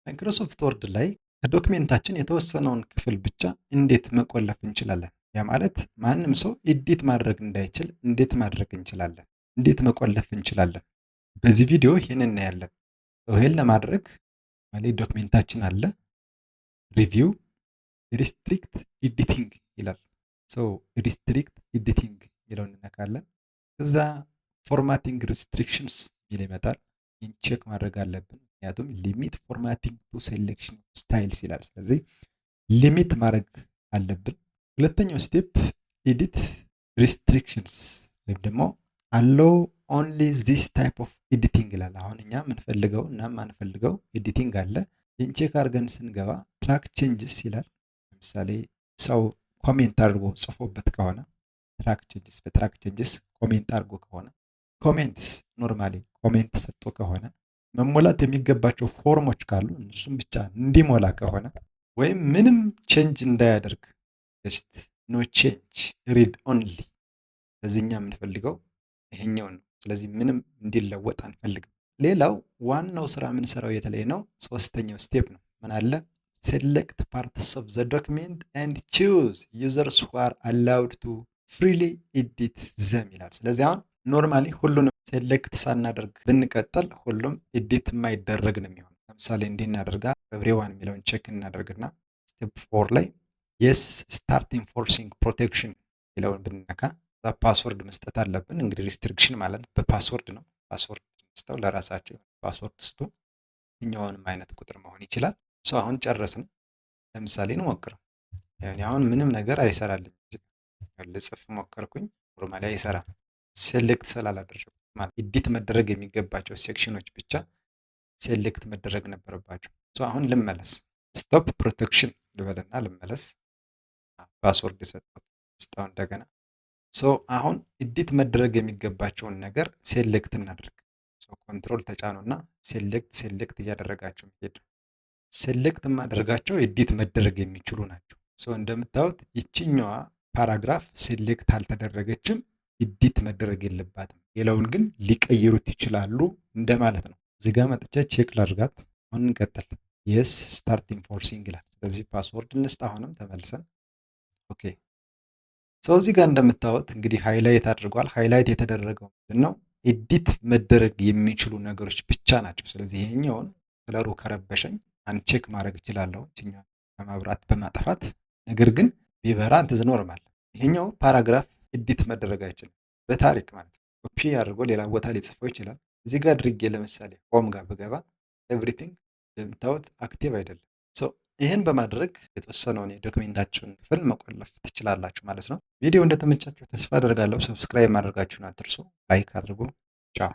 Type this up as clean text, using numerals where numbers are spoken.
ማይክሮሶፍት ወርድ ላይ ከዶክሜንታችን የተወሰነውን ክፍል ብቻ እንዴት መቆለፍ እንችላለን? ያ ማለት ማንም ሰው ኤዲት ማድረግ እንዳይችል እንዴት ማድረግ እንችላለን? እንዴት መቆለፍ እንችላለን? በዚህ ቪዲዮ ይህን እናያለን። ይህን ለማድረግ ማለት ዶክሜንታችን አለ፣ ሪቪው ሪስትሪክት ኤዲቲንግ ይላል። ሪስትሪክት ኤዲቲንግ የሚለውን እንነካለን። ከዛ ፎርማቲንግ ሪስትሪክሽንስ የሚል ይመጣል። ይህን ቼክ ማድረግ አለብን። ምክንያቱም ሊሚት ፎርማቲንግ ቱ ሴሌክሽን ስታይልስ ይላል። ስለዚህ ሊሚት ማድረግ አለብን። ሁለተኛው ስቴፕ ኤዲት ሪስትሪክሽንስ ወይም ደግሞ አሎው ኦንሊ ዚስ ታይፕ ኦፍ ኤዲቲንግ ይላል። አሁን እኛ የምንፈልገው እና ማንፈልገው ኤዲቲንግ አለ። ይህን ቼክ አድርገን ስንገባ ትራክ ቼንጅስ ይላል። ለምሳሌ ሰው ኮሜንት አድርጎ ጽፎበት ከሆነ ትራክ ቼንጅስ፣ በትራክ ቼንጅስ ኮሜንት አድርጎ ከሆነ ኮሜንትስ ኖርማሊ ኮሜንት ሰጥቶ ከሆነ መሞላት የሚገባቸው ፎርሞች ካሉ እሱም ብቻ እንዲሞላ ከሆነ ወይም ምንም ቼንጅ እንዳያደርግ ጀስት ኖ ቼንጅ ሪድ ኦንሊ። ስለዚህ እኛ የምንፈልገው ይሄኛው ነው። ስለዚህ ምንም እንዲለወጥ አንፈልግም። ሌላው ዋናው ስራ የምንሰራው የተለየ ነው። ሶስተኛው ስቴፕ ነው። ምን አለ? ሴሌክት ፓርትስ ኦፍ ዘ ዶክሜንት ኤንድ ቹዝ ዩዘርስ ሁ አር አላውድ ቱ ፍሪሊ ኤዲት ዘም ይላል። ስለዚህ አሁን ኖርማሊ ሁሉንም ሴሌክት ሳናደርግ ብንቀጥል ሁሉም ኤዲት የማይደረግ ነው የሚሆነው። ለምሳሌ እንዲህ እናደርጋ ኤቭሪዋን የሚለውን ቼክ እናደርግና ስቴፕ 4 ላይ የስ ስታርት ኢንፎርሲንግ ፕሮቴክሽን የሚለውን ብንነካ ፓስወርድ መስጠት አለብን። እንግዲህ ሪስትሪክሽን ማለት በፓስወርድ ነው። ፓስወርድ ስጠው ለራሳቸው ፓስወርድ ስጡ። የትኛውንም አይነት ቁጥር መሆን ይችላል። ሰው አሁን ጨረስን። ለምሳሌ እንሞክረው። አሁን ምንም ነገር አይሰራልኝ። ልጽፍ ሞከርኩኝ፣ ኖርማሊ አይሰራም። ሴሌክት ስላላደረጉ ማለት ኤዲት መደረግ የሚገባቸው ሴክሽኖች ብቻ ሴሌክት መደረግ ነበረባቸው። አሁን ልመለስ፣ ስቶፕ ፕሮቴክሽን ልበልና ልመለስ። ፓስወርድ የሰጠሁት ስጠው እንደገና። አሁን ኤዲት መደረግ የሚገባቸውን ነገር ሴሌክት እናደርግ። ኮንትሮል ተጫኑና ሴሌክት እያደረጋቸው ሄድ። ሴሌክት የማደርጋቸው ኤዲት መደረግ የሚችሉ ናቸው። እንደምታዩት ይችኛዋ ፓራግራፍ ሴሌክት አልተደረገችም፣ ኤዲት መደረግ የለባትም። ሌላውን ግን ሊቀይሩት ይችላሉ እንደማለት ነው። እዚህ ጋር መጥቼ ቼክ ላድርጋት። አሁን እንቀጥል። የስ ስታርት ኢንፎርሲንግ ይላል። ስለዚህ ፓስወርድ እንስጥ። አሁንም ተመልሰን ኦኬ። እዚህ ጋር እንደምታዩት እንግዲህ ሃይላይት አድርጓል። ሃይላይት የተደረገው ምንድነው? ኤዲት መደረግ የሚችሉ ነገሮች ብቻ ናቸው። ስለዚህ ይሄኛውን ከለሩ ከረበሸኝ አንቼክ ማድረግ እችላለሁ እኛው በማብራት በማጥፋት። ነገር ግን ቢበራ እንትዝ ኖርማል። ይሄኛው ፓራግራፍ ኤዲት መደረግ አይችልም በታሪክ ማለት ነው። ኮፒ አድርጎ ሌላ ቦታ ሊጽፈው ይችላል። እዚህ ጋር አድርጌ ለምሳሌ ሆም ጋር ብገባ ኤቭሪቲንግ እንደምታዩት አክቲቭ አይደለም። ይህን በማድረግ የተወሰነውን የዶክሜንታችሁን ክፍል መቆለፍ ትችላላችሁ ማለት ነው። ቪዲዮ እንደተመቻችሁ ተስፋ አደርጋለሁ። ሰብስክራይብ ማድረጋችሁን አትርሱ። ላይክ አድርጉ። ቻው